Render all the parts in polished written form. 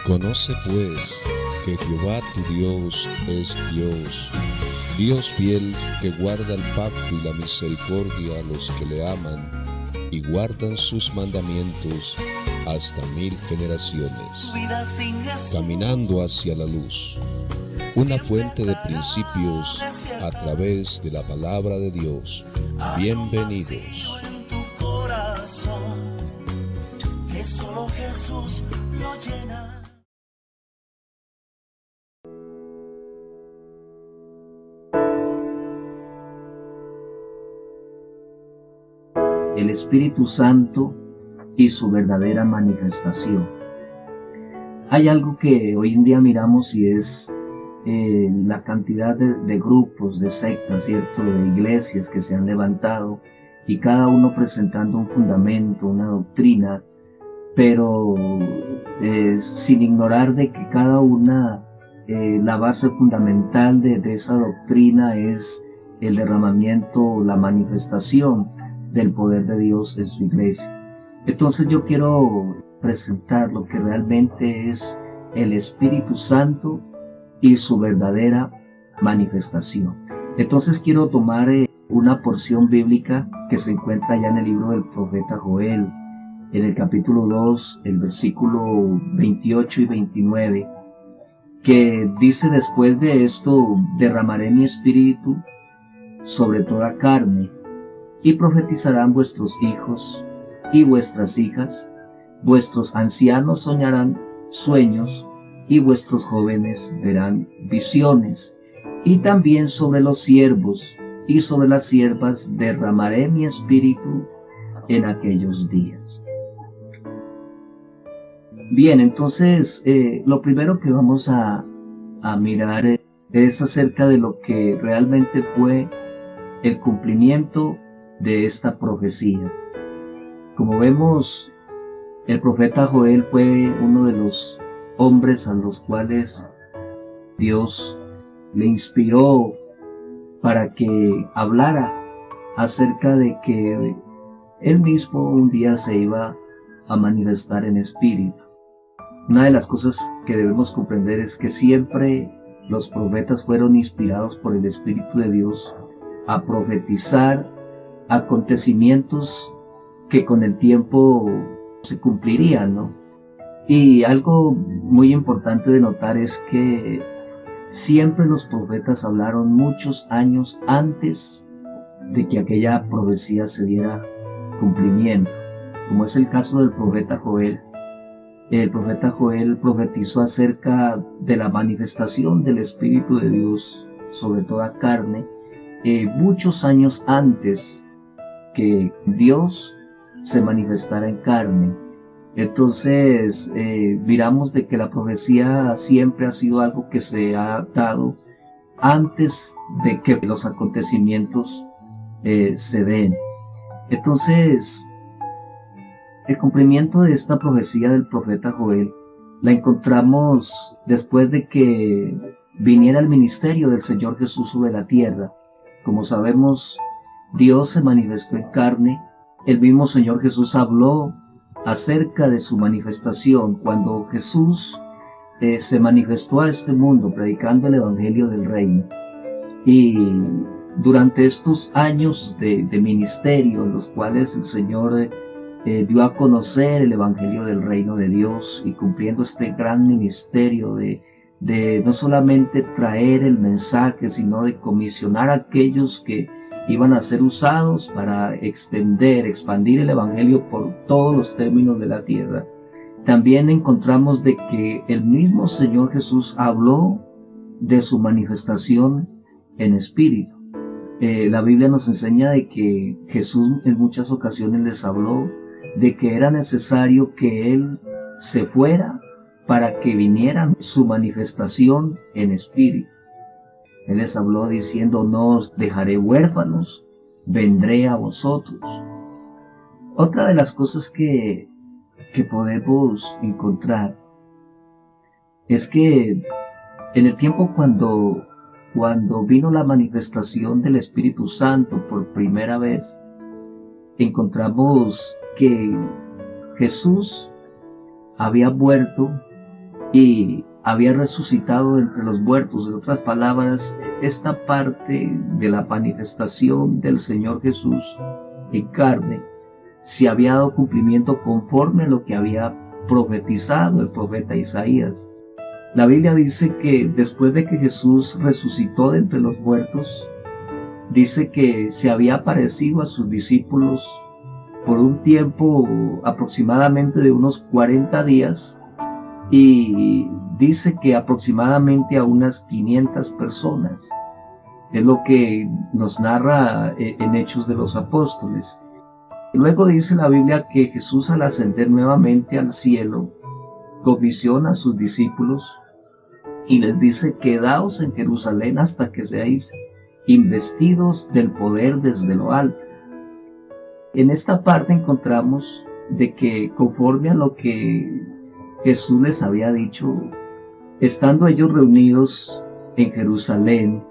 Conoce pues que Jehová tu Dios es Dios, Dios fiel que guarda el pacto y la misericordia a los que le aman y guardan sus mandamientos hasta 1000 generaciones, caminando hacia la luz, una fuente de principios a través de la palabra de Dios. Bienvenidos. Que solo Jesús lo llena. El Espíritu Santo y su verdadera manifestación. Hay algo que hoy en día miramos y es la cantidad de grupos, de sectas, ¿cierto?, de iglesias que se han levantado y cada uno presentando un fundamento, una doctrina, pero sin ignorar de que cada una, la base fundamental de esa doctrina es el derramamiento, la manifestación del poder de Dios en su iglesia. Entonces yo quiero presentar lo que realmente es el Espíritu Santo y su verdadera manifestación. Entonces quiero tomar una porción bíblica que se encuentra ya en el libro del profeta Joel, en el capítulo 2, el versículo 28 y 29, que dice: después de esto derramaré mi espíritu sobre toda carne, y profetizarán vuestros hijos y vuestras hijas, vuestros ancianos soñarán sueños, y vuestros jóvenes verán visiones. Y también sobre los siervos y sobre las siervas derramaré mi espíritu en aquellos días. Bien, entonces lo primero que vamos a mirar es acerca de lo que realmente fue el cumplimiento de esta profecía. Como vemos, el profeta Joel fue uno de los hombres a los cuales Dios le inspiró para que hablara acerca de que él mismo un día se iba a manifestar en espíritu. Una de las cosas que debemos comprender es que siempre los profetas fueron inspirados por el Espíritu de Dios a profetizar acontecimientos que con el tiempo se cumplirían, ¿no? Y algo muy importante de notar es que siempre los profetas hablaron muchos años antes de que aquella profecía se diera cumplimiento, como es el caso del profeta Joel. El profeta Joel profetizó acerca de la manifestación del Espíritu de Dios sobre toda carne, muchos años antes que Dios se manifestara en carne. Entonces miramos de que la profecía siempre ha sido algo que se ha dado antes de que los acontecimientos se den. Entonces el cumplimiento de esta profecía del profeta Joel la encontramos después de que viniera el ministerio del Señor Jesús sobre la tierra. Como sabemos, Dios se manifestó en carne. El mismo Señor Jesús habló acerca de su manifestación cuando Jesús se manifestó a este mundo predicando el Evangelio del Reino. Y durante estos años de ministerio en los cuales el Señor dio a conocer el Evangelio del Reino de Dios y cumpliendo este gran ministerio de no solamente traer el mensaje, sino de comisionar a aquellos que iban a ser usados para expandir el Evangelio por todos los términos de la tierra. También encontramos de que el mismo Señor Jesús habló de su manifestación en espíritu. La Biblia nos enseña de que Jesús en muchas ocasiones les habló de que era necesario que Él se fuera para que viniera su manifestación en espíritu. Él les habló diciendo: no os dejaré huérfanos, vendré a vosotros. Otra de las cosas que podemos encontrar es que en el tiempo cuando vino la manifestación del Espíritu Santo por primera vez, encontramos que Jesús había vuelto y había resucitado de entre los muertos. En otras palabras, esta parte de la manifestación del Señor Jesús en carne se había dado cumplimiento conforme a lo que había profetizado el profeta Isaías. La Biblia dice que después de que Jesús resucitó de entre los muertos, dice que se había aparecido a sus discípulos por un tiempo aproximadamente de unos 40 días, y dice que aproximadamente a unas 500 personas. Es lo que nos narra en Hechos de los Apóstoles. Luego dice la Biblia que Jesús, al ascender nuevamente al cielo, comisiona a sus discípulos y les dice: quedaos en Jerusalén hasta que seáis investidos del poder desde lo alto. En esta parte encontramos de que, conforme a lo que Jesús les había dicho, estando ellos reunidos en Jerusalén,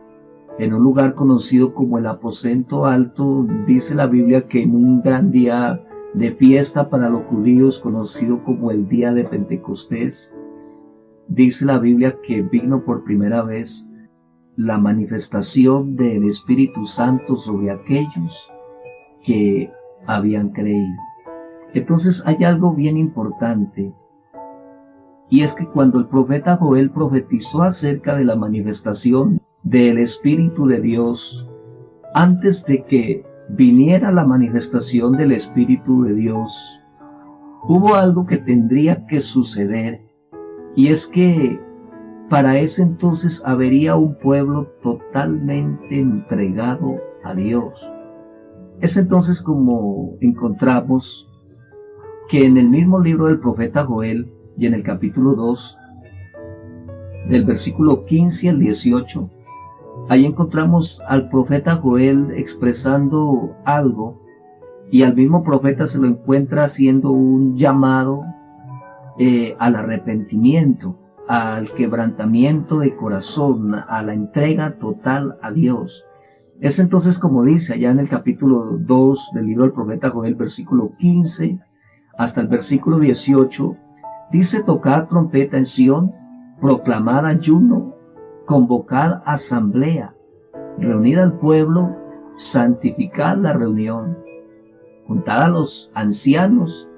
en un lugar conocido como el aposento alto, dice la Biblia que en un gran día de fiesta para los judíos, conocido como el día de Pentecostés, dice la Biblia que vino por primera vez la manifestación del Espíritu Santo sobre aquellos que habían creído. Entonces hay algo bien importante, y es que cuando el profeta Joel profetizó acerca de la manifestación del Espíritu de Dios, antes de que viniera la manifestación del Espíritu de Dios, hubo algo que tendría que suceder, y es que para ese entonces habría un pueblo totalmente entregado a Dios. Es entonces como encontramos que en el mismo libro del profeta Joel, y en el capítulo 2, del versículo 15 al 18, ahí encontramos al profeta Joel expresando algo, y al mismo profeta se lo encuentra haciendo un llamado al arrepentimiento, al quebrantamiento de corazón, a la entrega total a Dios. Es entonces como dice allá en el capítulo 2 del libro del profeta Joel, versículo 15 hasta el versículo 18, dice: tocad trompeta en Sión, proclamad ayuno, convocad asamblea, reunid al pueblo, santificad la reunión, juntad a los ancianos,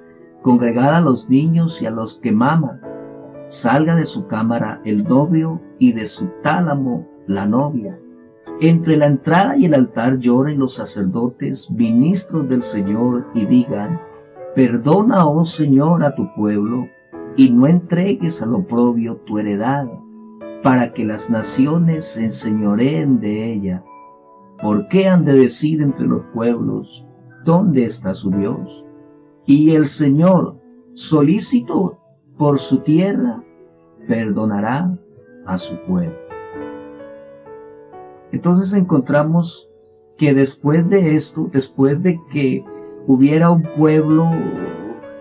congregad a los niños y a los que maman, salga de su cámara el novio y de su tálamo la novia. Entre la entrada y el altar lloren los sacerdotes, ministros del Señor, y digan: perdona, oh Señor, a tu pueblo, y no entregues al oprobio tu heredad, para que las naciones se enseñoreen de ella. ¿Por qué han de decir entre los pueblos: ¿dónde está su Dios? Y el Señor, solícito por su tierra, perdonará a su pueblo. Entonces encontramos que después de esto, después de que hubiera un pueblo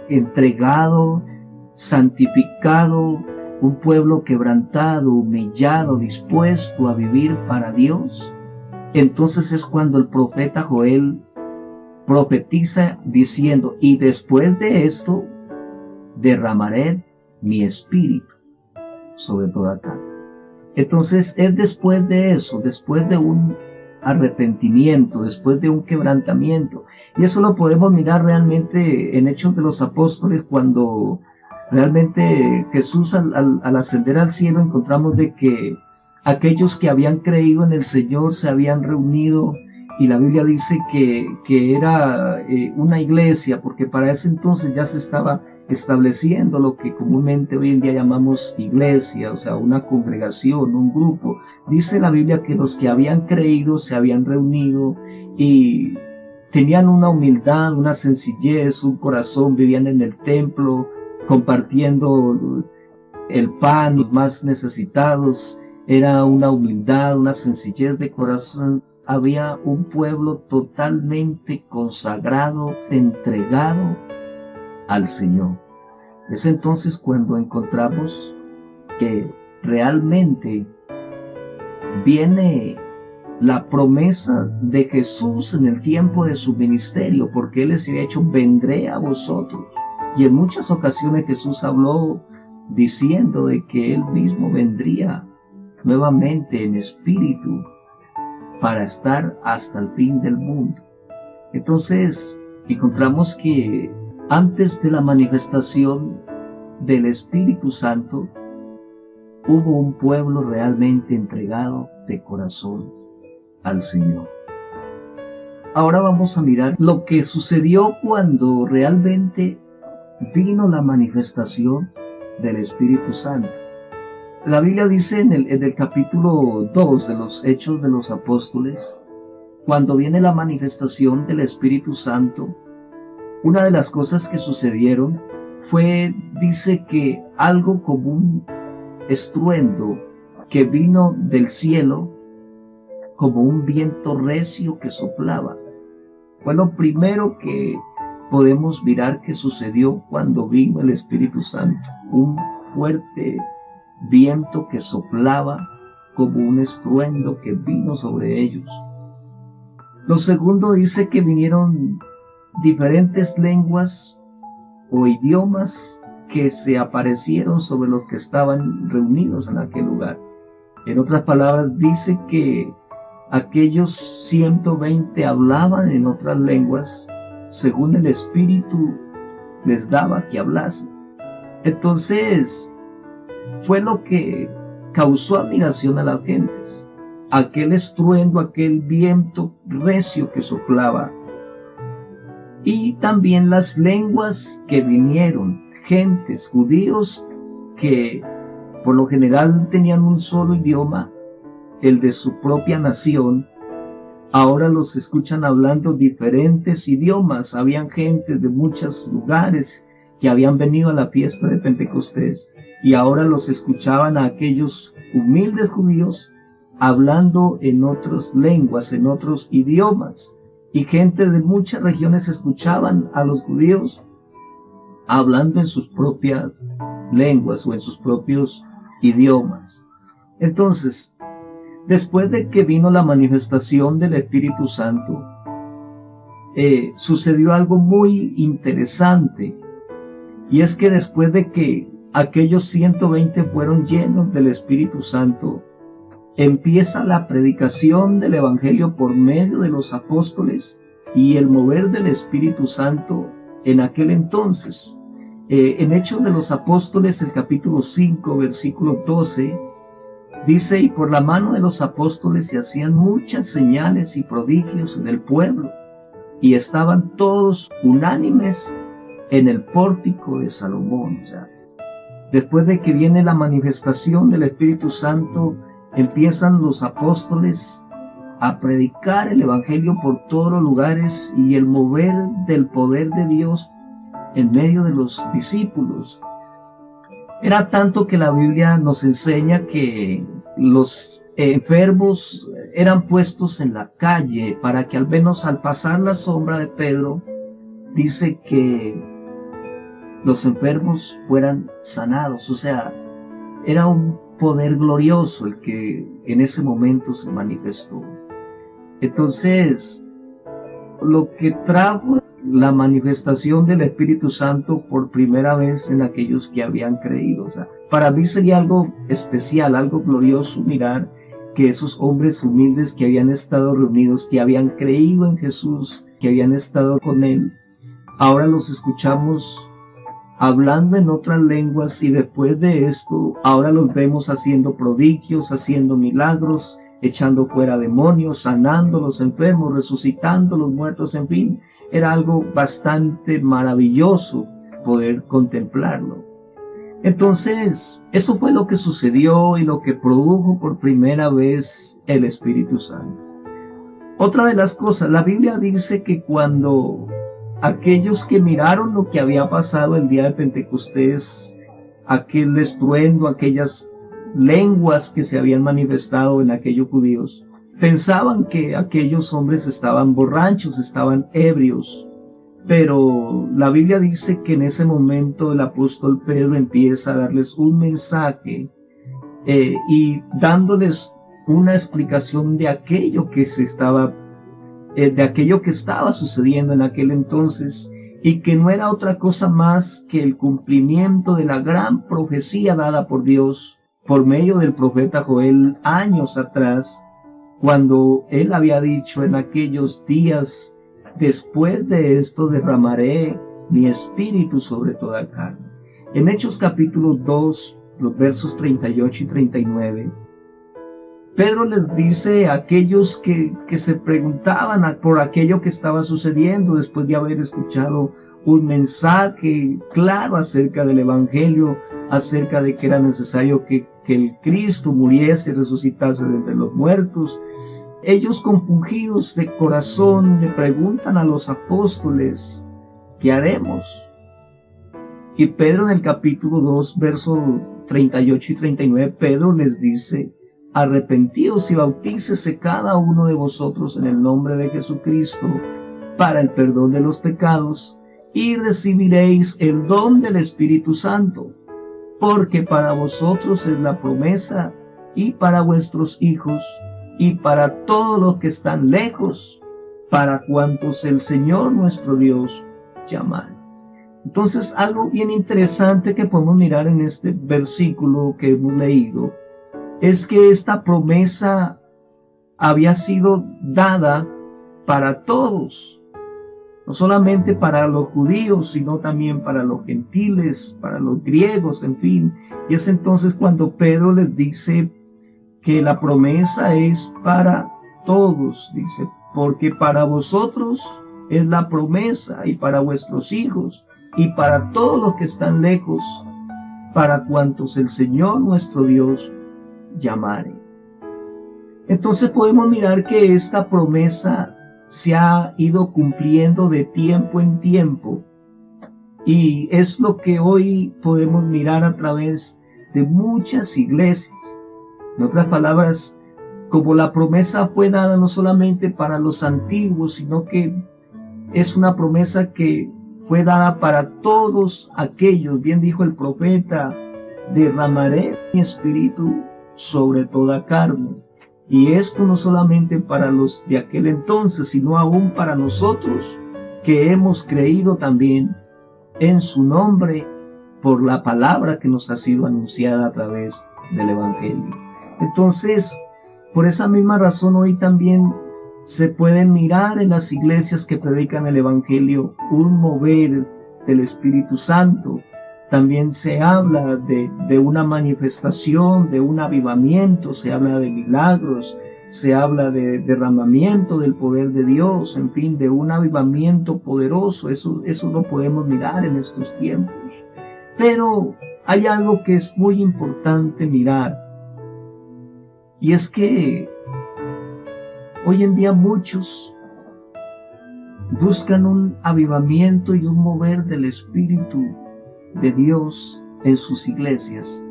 entregado, santificado, un pueblo quebrantado, humillado, dispuesto a vivir para Dios, entonces es cuando el profeta Joel profetiza diciendo: y después de esto derramaré mi espíritu sobre toda carne. Entonces es después de eso, después de un arrepentimiento, después de un quebrantamiento. Y eso lo podemos mirar realmente en Hechos de los Apóstoles, cuando realmente Jesús al ascender al cielo, encontramos de que aquellos que habían creído en el Señor se habían reunido, y la Biblia dice que era una iglesia, porque para ese entonces ya se estaba estableciendo lo que comúnmente hoy en día llamamos iglesia, o sea, una congregación, un grupo. Dice la Biblia que los que habían creído se habían reunido y tenían una humildad, una sencillez, un corazón, vivían en el templo, compartiendo el pan, los más necesitados. Era una humildad, una sencillez de corazón. Había un pueblo totalmente consagrado, entregado al Señor. Es entonces cuando encontramos que realmente viene la promesa de Jesús en el tiempo de su ministerio, porque Él les había dicho: vendré a vosotros. Y en muchas ocasiones Jesús habló diciendo de que Él mismo vendría nuevamente en espíritu para estar hasta el fin del mundo. Entonces, encontramos que antes de la manifestación del Espíritu Santo, hubo un pueblo realmente entregado de corazón al Señor. Ahora vamos a mirar lo que sucedió cuando realmente vino la manifestación del Espíritu Santo. La Biblia dice en el capítulo 2 de los Hechos de los Apóstoles, cuando viene la manifestación del Espíritu Santo, una de las cosas que sucedieron fue, dice que algo como un estruendo que vino del cielo como un viento recio que soplaba. Fue lo primero que podemos mirar que sucedió cuando vino el Espíritu Santo, un fuerte viento que soplaba como un estruendo que vino sobre ellos. Lo segundo dice que vinieron diferentes lenguas o idiomas que se aparecieron sobre los que estaban reunidos en aquel lugar. En otras palabras, dice que aquellos 120 hablaban en otras lenguas según el Espíritu les daba que hablasen. Entonces, fue lo que causó admiración a las gentes. Aquel estruendo, aquel viento recio que soplaba. Y también las lenguas que vinieron, gentes, judíos que por lo general tenían un solo idioma, el de su propia nación, ahora los escuchan hablando diferentes idiomas. Habían gentes de muchos lugares que habían venido a la fiesta de Pentecostés y ahora los escuchaban a aquellos humildes judíos hablando en otras lenguas, en otros idiomas. Y gente de muchas regiones escuchaban a los judíos hablando en sus propias lenguas o en sus propios idiomas. Entonces, después de que vino la manifestación del Espíritu Santo, sucedió algo muy interesante. Y es que después de que aquellos 120 fueron llenos del Espíritu Santo, empieza la predicación del Evangelio por medio de los apóstoles y el mover del Espíritu Santo en aquel entonces. En Hechos de los Apóstoles, el capítulo 5, versículo 12, dice: y por la mano de los apóstoles se hacían muchas señales y prodigios en el pueblo, y estaban todos unánimes en el pórtico de Salomón. O sea, después de que viene la manifestación del Espíritu Santo, empiezan los apóstoles a predicar el Evangelio por todos los lugares y el mover del poder de Dios en medio de los discípulos. Era tanto que la Biblia nos enseña que los enfermos eran puestos en la calle para que al menos al pasar la sombra de Pedro, dice que los enfermos fueran sanados. O sea, era un poder glorioso el que en ese momento se manifestó. Entonces, lo que trajo la manifestación del Espíritu Santo por primera vez en aquellos que habían creído, o sea, para mí sería algo especial, algo glorioso mirar que esos hombres humildes que habían estado reunidos, que habían creído en Jesús, que habían estado con Él, ahora los escuchamos hablando en otras lenguas, y después de esto, ahora los vemos haciendo prodigios, haciendo milagros, echando fuera demonios, sanando a los enfermos, resucitando a los muertos, en fin. Era algo bastante maravilloso poder contemplarlo. Entonces, eso fue lo que sucedió y lo que produjo por primera vez el Espíritu Santo. Otra de las cosas, la Biblia dice que cuando aquellos que miraron lo que había pasado el día de Pentecostés, aquel estruendo, aquellas lenguas que se habían manifestado en aquellos judíos, pensaban que aquellos hombres estaban borrachos, estaban ebrios. Pero la Biblia dice que en ese momento el apóstol Pedro empieza a darles un mensaje y dándoles una explicación de aquello que estaba sucediendo en aquel entonces, y que no era otra cosa más que el cumplimiento de la gran profecía dada por Dios por medio del profeta Joel años atrás, cuando él había dicho: en aquellos días, después de esto, derramaré mi espíritu sobre toda carne. En Hechos capítulo 2, los versos 38 y 39, Pedro les dice a aquellos que se preguntaban por aquello que estaba sucediendo después de haber escuchado un mensaje claro acerca del Evangelio, acerca de que era necesario que el Cristo muriese y resucitase de entre los muertos. Ellos, compungidos de corazón, le preguntan a los apóstoles: ¿qué haremos? Y Pedro, en el capítulo 2, versos 38 y 39, Pedro les dice: arrepentíos y bautícese cada uno de vosotros en el nombre de Jesucristo para el perdón de los pecados, y recibiréis el don del Espíritu Santo, porque para vosotros es la promesa, y para vuestros hijos, y para todos los que están lejos, para cuantos el Señor nuestro Dios llamare. Entonces, algo bien interesante que podemos mirar en este versículo que hemos leído es que esta promesa había sido dada para todos, no solamente para los judíos, sino también para los gentiles, para los griegos, en fin. Y es entonces cuando Pedro les dice que la promesa es para todos, dice: porque para vosotros es la promesa, y para vuestros hijos, y para todos los que están lejos, para cuantos el Señor nuestro Dios llamare. Entonces podemos mirar que esta promesa se ha ido cumpliendo de tiempo en tiempo, y es lo que hoy podemos mirar a través de muchas iglesias. En otras palabras, como la promesa fue dada no solamente para los antiguos, sino que es una promesa que fue dada para todos aquellos. Bien dijo el profeta: derramaré mi espíritu sobre toda carne. Y esto no solamente para los de aquel entonces, sino aún para nosotros que hemos creído también en su nombre por la palabra que nos ha sido anunciada a través del Evangelio. Entonces, por esa misma razón, hoy también se pueden mirar en las iglesias que predican el Evangelio un mover del Espíritu Santo. También se habla de una manifestación, de un avivamiento, se habla de milagros, se habla de derramamiento del poder de Dios, en fin, de un avivamiento poderoso. Eso lo podemos mirar en estos tiempos. Pero hay algo que es muy importante mirar, y es que hoy en día muchos buscan un avivamiento y un mover del Espíritu de Dios en sus iglesias,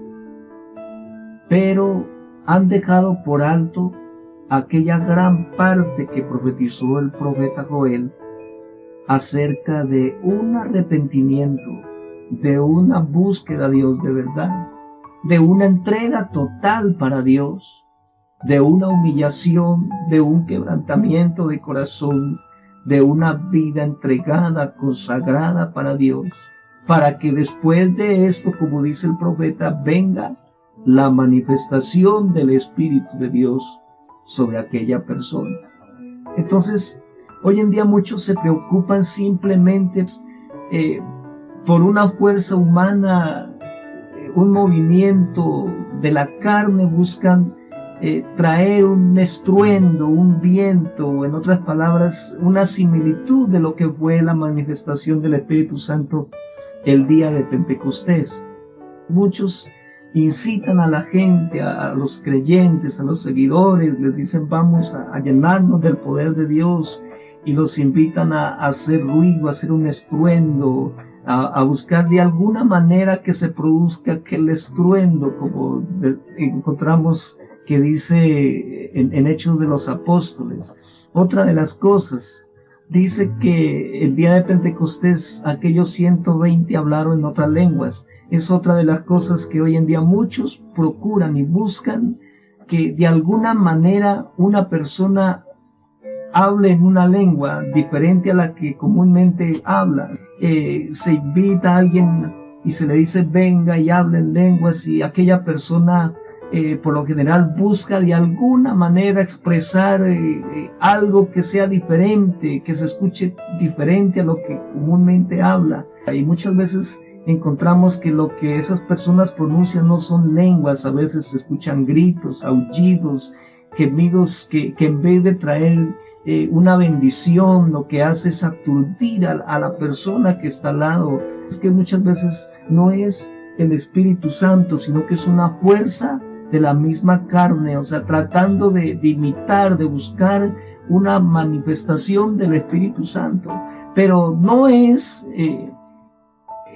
pero han dejado por alto aquella gran parte que profetizó el profeta Joel acerca de un arrepentimiento, de una búsqueda a Dios de verdad, de una entrega total para Dios, de una humillación, de un quebrantamiento de corazón, de una vida entregada, consagrada para Dios, para que después de esto, como dice el profeta, venga la manifestación del Espíritu de Dios sobre aquella persona. Entonces, hoy en día muchos se preocupan simplemente por una fuerza humana, un movimiento de la carne, buscan traer un estruendo, un viento, en otras palabras, una similitud de lo que fue la manifestación del Espíritu Santo el día de Pentecostés. Muchos incitan a la gente, a los creyentes, a los seguidores, les dicen: vamos a llenarnos del poder de Dios, y los invitan a hacer ruido, a hacer un estruendo, a buscar de alguna manera que se produzca aquel estruendo, como encontramos que dice en Hechos de los Apóstoles. Otra de las cosas, dice que el día de Pentecostés aquellos 120 hablaron en otras lenguas. Es otra de las cosas que hoy en día muchos procuran y buscan, que de alguna manera una persona hable en una lengua diferente a la que comúnmente habla. Se invita a alguien y se le dice venga y hable en lenguas, y aquella persona por lo general busca de alguna manera expresar algo que sea diferente, que se escuche diferente a lo que comúnmente habla. Y muchas veces encontramos que lo que esas personas pronuncian no son lenguas, a veces se escuchan gritos, aullidos, gemidos que en vez de traer una bendición, lo que hace es aturdir a la persona que está al lado. Es que muchas veces no es el Espíritu Santo, sino que es una fuerza de la misma carne, o sea, tratando de imitar, de buscar una manifestación del Espíritu Santo. Pero no es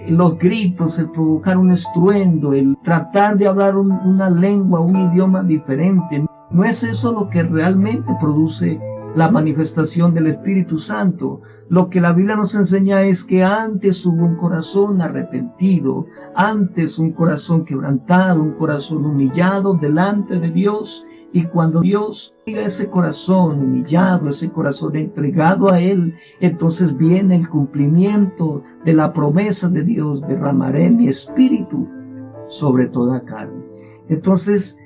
los gritos, el provocar un estruendo, el tratar de hablar una lengua, un idioma diferente. No es eso lo que realmente produce la manifestación del Espíritu Santo. Lo que la Biblia nos enseña es que antes hubo un corazón arrepentido, antes un corazón quebrantado, un corazón humillado delante de Dios. Y cuando Dios mira ese corazón humillado, ese corazón entregado a Él, entonces viene el cumplimiento de la promesa de Dios: derramaré mi espíritu sobre toda carne. Entonces,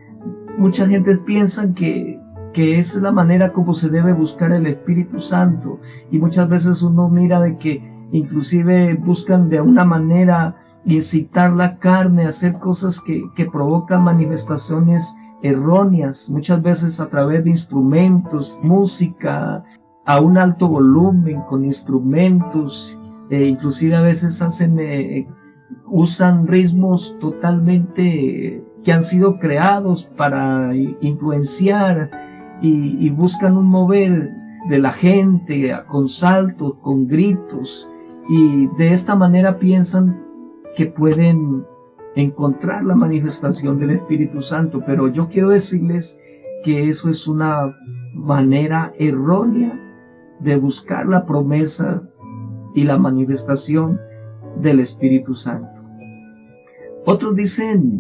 mucha gente piensa que esa es la manera como se debe buscar el Espíritu Santo, y muchas veces uno mira de que inclusive buscan de una manera incitar la carne a hacer cosas que provocan manifestaciones erróneas, muchas veces a través de instrumentos, música a un alto volumen, con instrumentos, inclusive a veces usan ritmos totalmente que han sido creados para influenciar, y buscan un mover de la gente con saltos, con gritos, y de esta manera piensan que pueden encontrar la manifestación del Espíritu Santo. Pero yo quiero decirles que eso es una manera errónea de buscar la promesa y la manifestación del Espíritu Santo. Otros dicen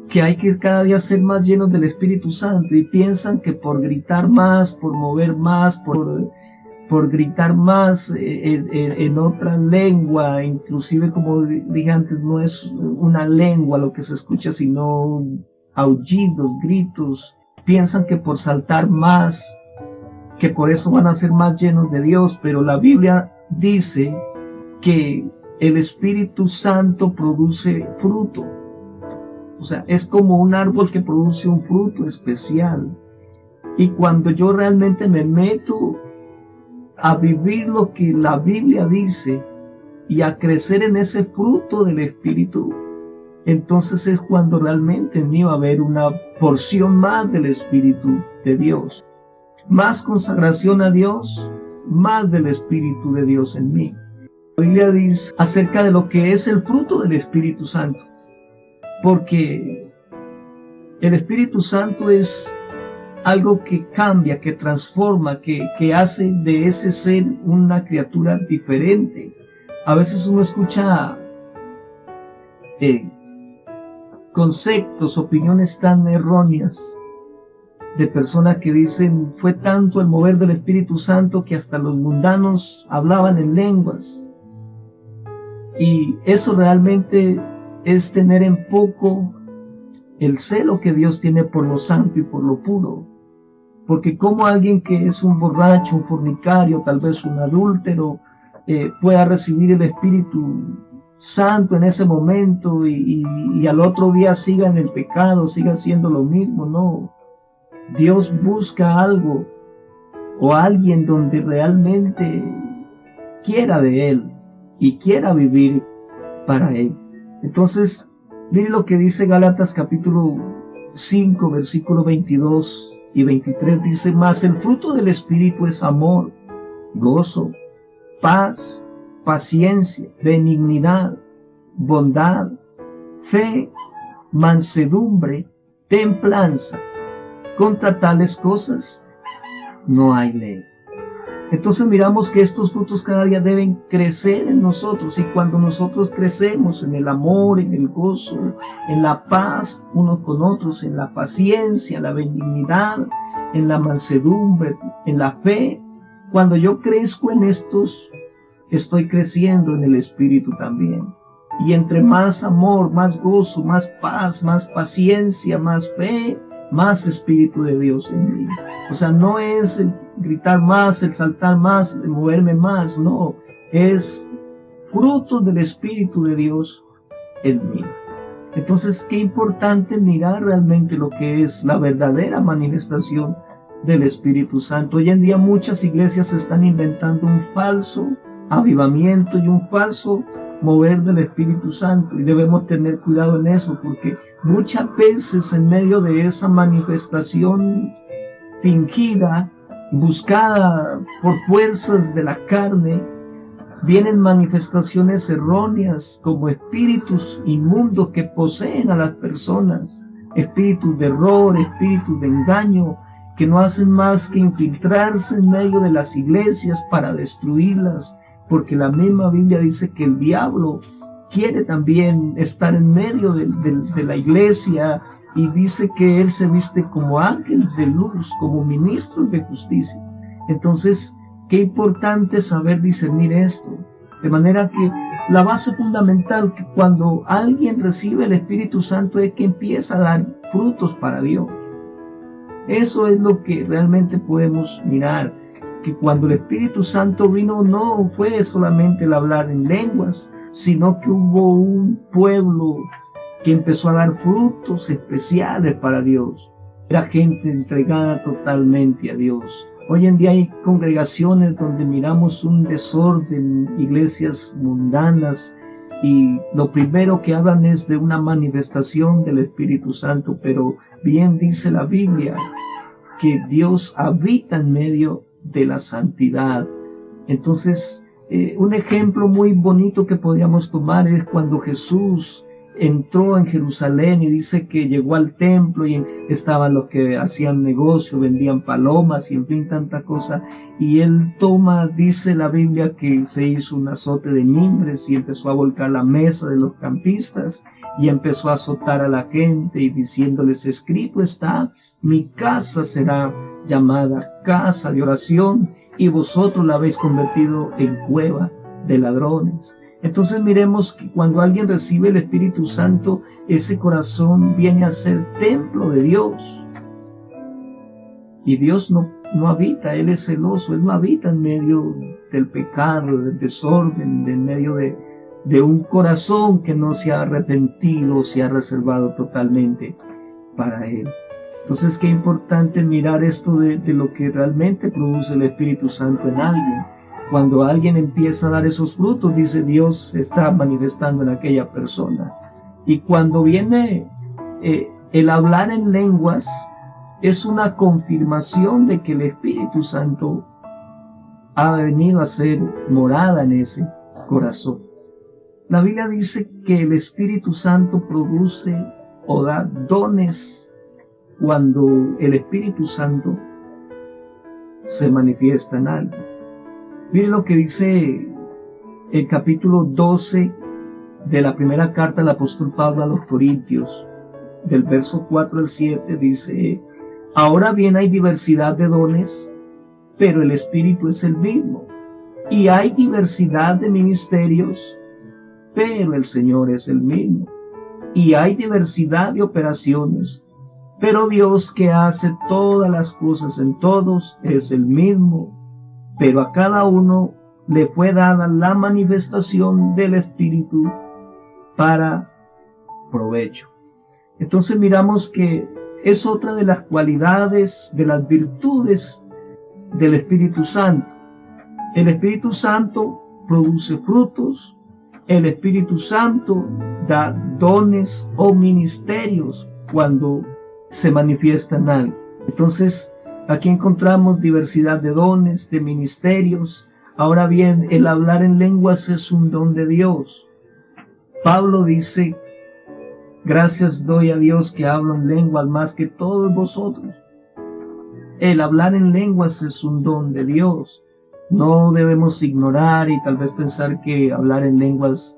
que hay que cada día ser más llenos del Espíritu Santo, y piensan que por gritar más, por mover más, por gritar más en otra lengua, inclusive como dije antes, no es una lengua lo que se escucha, sino aullidos, gritos. Piensan que por saltar más, que por eso van a ser más llenos de Dios. Pero la Biblia dice que el Espíritu Santo produce fruto. O sea, es como un árbol que produce un fruto especial. Y cuando yo realmente me meto a vivir lo que la Biblia dice y a crecer en ese fruto del Espíritu, entonces es cuando realmente en mí va a haber una porción más del Espíritu de Dios. Más consagración a Dios, más del Espíritu de Dios en mí. La Biblia dice acerca de lo que es el fruto del Espíritu Santo. Porque el Espíritu Santo es algo que cambia, que transforma, que hace de ese ser una criatura diferente. A veces uno escucha conceptos, opiniones tan erróneas de personas que dicen: fue tanto el mover del Espíritu Santo que hasta los mundanos hablaban en lenguas. Y eso realmente es tener en poco el celo que Dios tiene por lo santo y por lo puro. Porque como alguien que es un borracho, un fornicario, tal vez un adúltero, pueda recibir el Espíritu Santo en ese momento y al otro día siga en el pecado, siga haciendo lo mismo. No, Dios busca algo o alguien donde realmente quiera de Él y quiera vivir para Él. Entonces, mire lo que dice Gálatas capítulo 5, versículo 22 y 23. Dice: mas el fruto del Espíritu es amor, gozo, paz, paciencia, benignidad, bondad, fe, mansedumbre, templanza. Contra tales cosas no hay ley. Entonces miramos que estos frutos cada día deben crecer en nosotros, y cuando nosotros crecemos en el amor, en el gozo, en la paz unos con otros, en la paciencia, en la benignidad, en la mansedumbre, en la fe. Cuando yo crezco en estos, estoy creciendo en el Espíritu también. Y entre más amor, más gozo, más paz, más paciencia, más fe, más Espíritu de Dios en mí. O sea, no es el gritar más, el saltar más, el moverme más, no. Es fruto del Espíritu de Dios en mí. Entonces, qué importante mirar realmente lo que es la verdadera manifestación del Espíritu Santo. Hoy en día muchas iglesias están inventando un falso avivamiento y un falso mover del Espíritu Santo, y debemos tener cuidado en eso, porque muchas veces en medio de esa manifestación fingida, buscada por fuerzas de la carne, vienen manifestaciones erróneas como espíritus inmundos que poseen a las personas, espíritus de error, espíritus de engaño, que no hacen más que infiltrarse en medio de las iglesias para destruirlas, porque la misma Biblia dice que el diablo quiere también estar en medio de la iglesia, y dice que él se viste como ángel de luz, como ministro de justicia. Entonces, qué importante saber discernir esto. De manera que la base fundamental, que cuando alguien recibe el Espíritu Santo, es que empieza a dar frutos para Dios. Eso es lo que realmente podemos mirar, que cuando el Espíritu Santo vino, no fue solamente el hablar en lenguas, sino que hubo un pueblo que empezó a dar frutos especiales para Dios. Era gente entregada totalmente a Dios. Hoy en día hay congregaciones donde miramos un desorden, iglesias mundanas, y lo primero que hablan es de una manifestación del Espíritu Santo, pero bien dice la Biblia que Dios habita en medio de la santidad. Entonces, un ejemplo muy bonito que podríamos tomar es cuando Jesús entró en Jerusalén, y dice que llegó al templo y estaban los que hacían negocio, vendían palomas y en fin tanta cosa, y él toma, dice la Biblia, que se hizo un azote de mimbres y empezó a volcar la mesa de los campistas y empezó a azotar a la gente y diciéndoles: escrito está, mi casa será llamada casa de oración, y vosotros la habéis convertido en cueva de ladrones. Entonces miremos que cuando alguien recibe el Espíritu Santo, ese corazón viene a ser templo de Dios. Y Dios no habita, Él es celoso, Él no habita en medio del pecado, del desorden, en medio de un corazón que no se ha arrepentido, se ha reservado totalmente para Él. Entonces, qué importante mirar esto de lo que realmente produce el Espíritu Santo en alguien. Cuando alguien empieza a dar esos frutos, dice, Dios se está manifestando en aquella persona. Y cuando viene el hablar en lenguas, es una confirmación de que el Espíritu Santo ha venido a ser morada en ese corazón. La Biblia dice que el Espíritu Santo produce o da dones cuando el Espíritu Santo se manifiesta en alguien. Miren lo que dice el capítulo 12 de la primera carta del apóstol Pablo a los Corintios, del verso 4 al 7, dice: ahora bien hay diversidad de dones, pero el Espíritu es el mismo. Y hay diversidad de ministerios, pero el Señor es el mismo. Y hay diversidad de operaciones, pero Dios, que hace todas las cosas en todos, es el mismo. Pero a cada uno le fue dada la manifestación del Espíritu para provecho. Entonces miramos que es otra de las cualidades, de las virtudes del Espíritu Santo. El Espíritu Santo produce frutos, el Espíritu Santo da dones o ministerios cuando se manifiesta en algo. Entonces, aquí encontramos diversidad de dones, de ministerios. Ahora bien, el hablar en lenguas es un don de Dios. Pablo dice: gracias doy a Dios que hablo en lenguas más que todos vosotros. El hablar en lenguas es un don de Dios. No debemos ignorar y tal vez pensar que hablar en lenguas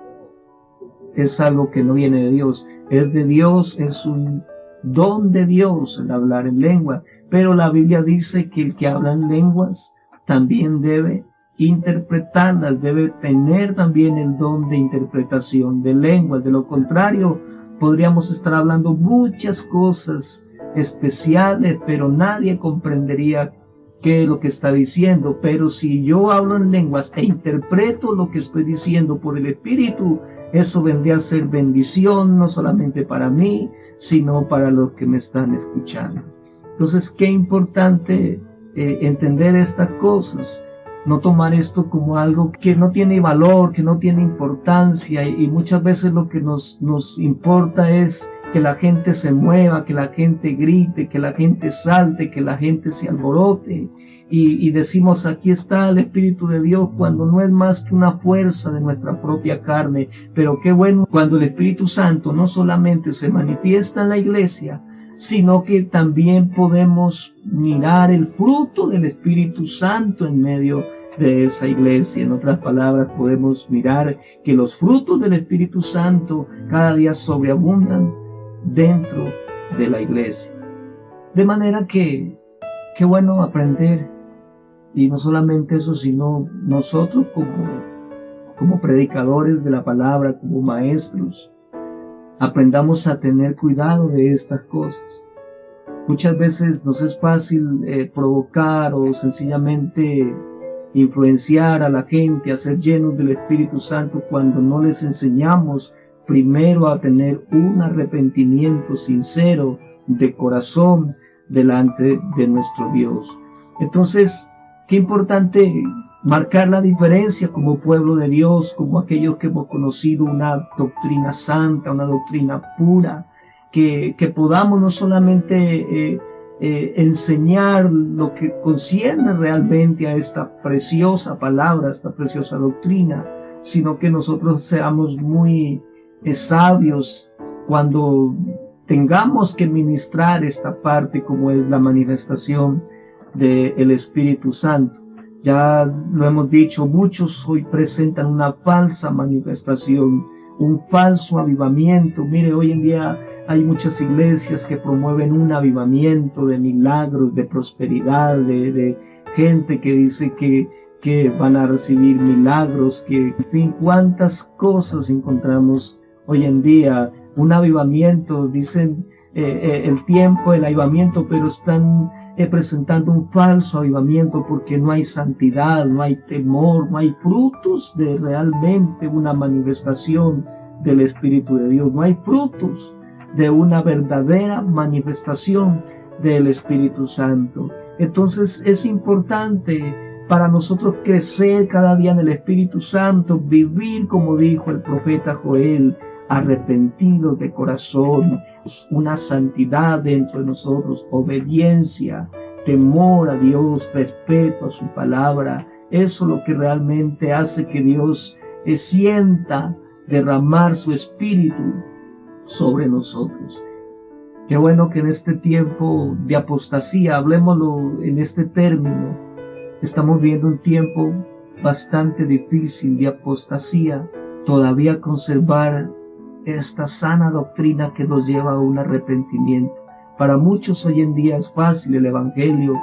es algo que no viene de Dios. Es de Dios, es un don de Dios el hablar en lengua. pero la Biblia dice que el que habla en lenguas también debe interpretarlas, debe tener también el don de interpretación de lenguas. De lo contrario, podríamos estar hablando muchas cosas especiales, pero nadie comprendería qué es lo que está diciendo. Pero si yo hablo en lenguas e interpreto lo que estoy diciendo por el Espíritu, eso vendría a ser bendición, no solamente para mí, sino para los que me están escuchando. Entonces, qué importante entender estas cosas, no tomar esto como algo que no tiene valor, que no tiene importancia, y muchas veces lo que nos importa es que la gente se mueva, que la gente grite, que la gente salte, que la gente se alborote, y decimos aquí está el Espíritu de Dios, cuando no es más que una fuerza de nuestra propia carne. Pero qué bueno cuando el Espíritu Santo no solamente se manifiesta en la iglesia, sino que también podemos mirar el fruto del Espíritu Santo en medio de esa iglesia. En otras palabras, podemos mirar que los frutos del Espíritu Santo cada día sobreabundan dentro de la iglesia. De manera que, qué bueno aprender, y no solamente eso, sino nosotros como predicadores de la palabra, como maestros, aprendamos a tener cuidado de estas cosas. Muchas veces nos es fácil provocar o sencillamente influenciar a la gente a ser llenos del Espíritu Santo cuando no les enseñamos primero a tener un arrepentimiento sincero de corazón delante de nuestro Dios. Entonces, qué importante marcar la diferencia como pueblo de Dios, como aquellos que hemos conocido una doctrina santa, una doctrina pura, que podamos no solamente enseñar lo que concierne realmente a esta preciosa palabra, esta preciosa doctrina, sino que nosotros seamos muy sabios cuando tengamos que ministrar esta parte como es la manifestación del Espíritu Santo. Ya lo hemos dicho, muchos hoy presentan una falsa manifestación, un falso avivamiento. Mire, hoy en día hay muchas iglesias que promueven un avivamiento de milagros, de prosperidad, de gente que dice que van a recibir milagros, que en fin, cuántas cosas encontramos hoy en día. Un avivamiento, dicen el tiempo del avivamiento, pero están presentando un falso avivamiento porque no hay santidad, no hay temor, no hay frutos de realmente una manifestación del Espíritu de Dios, no hay frutos de una verdadera manifestación del Espíritu Santo. Entonces es importante para nosotros crecer cada día en el Espíritu Santo, vivir como dijo el profeta Joel, arrepentidos de corazón, una santidad dentro de nosotros, obediencia, temor a Dios, respeto a su palabra. Eso es lo que realmente hace que Dios sienta derramar su Espíritu sobre nosotros. Qué bueno que en este tiempo de apostasía, hablemoslo en este término, estamos viendo un tiempo bastante difícil de apostasía, todavía conservar esta sana doctrina que nos lleva a un arrepentimiento. Para muchos hoy en día es fácil el Evangelio,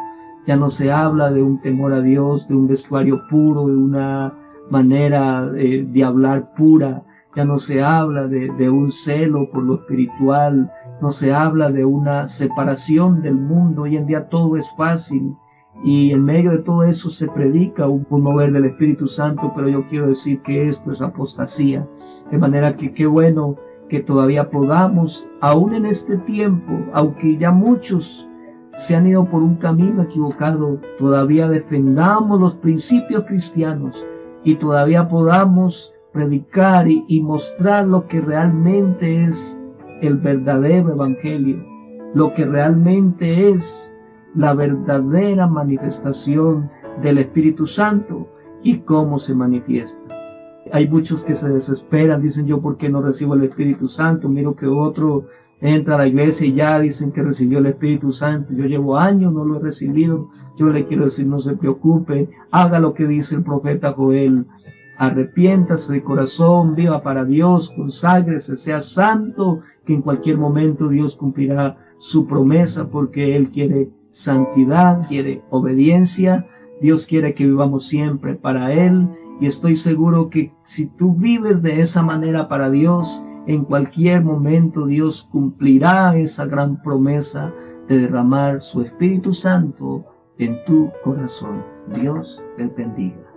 ya no se habla de un temor a Dios, de un vestuario puro, de una manera de hablar pura, ya no se habla de un celo por lo espiritual, no se habla de una separación del mundo. Hoy en día todo es fácil y en medio de todo eso se predica un mover del Espíritu Santo, pero yo quiero decir que esto es apostasía. De manera que qué bueno que todavía podamos, aún en este tiempo, aunque ya muchos se han ido por un camino equivocado, todavía defendamos los principios cristianos y todavía podamos predicar y mostrar lo que realmente es el verdadero evangelio, lo que realmente es la verdadera manifestación del Espíritu Santo y cómo se manifiesta. Hay muchos que se desesperan, dicen yo, ¿por qué no recibo el Espíritu Santo? Miro que otro entra a la iglesia y ya dicen que recibió el Espíritu Santo. Yo llevo años, no lo he recibido. Yo le quiero decir, no se preocupe, haga lo que dice el profeta Joel. Arrepiéntase de corazón, viva para Dios, conságrese, sea santo, que en cualquier momento Dios cumplirá su promesa porque Él quiere santidad, quiere obediencia. Dios quiere que vivamos siempre para Él, y estoy seguro que si tú vives de esa manera para Dios, en cualquier momento Dios cumplirá esa gran promesa de derramar su Espíritu Santo en tu corazón. Dios te bendiga.